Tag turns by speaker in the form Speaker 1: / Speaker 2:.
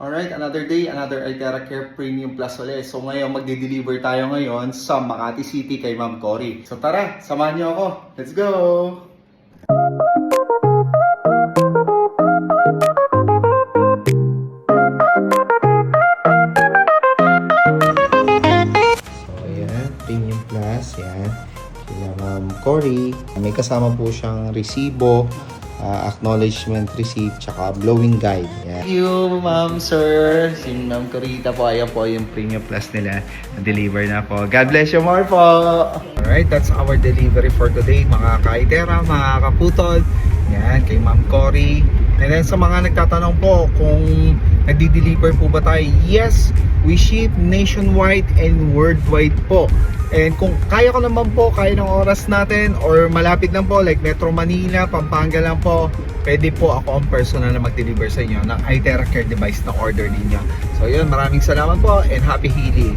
Speaker 1: Alright, another day, another Itera Care Premium Plus ulit. So ngayon, magde-deliver tayo ngayon sa Makati City kay Ma'am Cory. So tara, samahan niyo ako. Let's go! So ayan, Premium Plus, yan. Kila Ma'am Cory. May kasama po siyang resibo, acknowledgement receipt, tsaka blowing guide. Yan. Thank you, ma'am, sir. Si Ma'am Corita po, ayan po yung Premium Plus nila. Na-deliver na po. God bless you more po. Alright, that's our delivery for today, mga ka-Itera, mga kaputol. Yan, kay Ma'am Cory. And then sa mga nagtatanong po kung nagdi-deliver po ba tayo, yes, we ship nationwide and worldwide po. And kung kaya ko naman po, kaya ng oras natin or malapit lang po like Metro Manila, Pampanga lang po, pwede po ako ang personal na mag-deliver sa inyo ng Itera Care device na order ninyo. So yun, maraming salamat po and happy healing.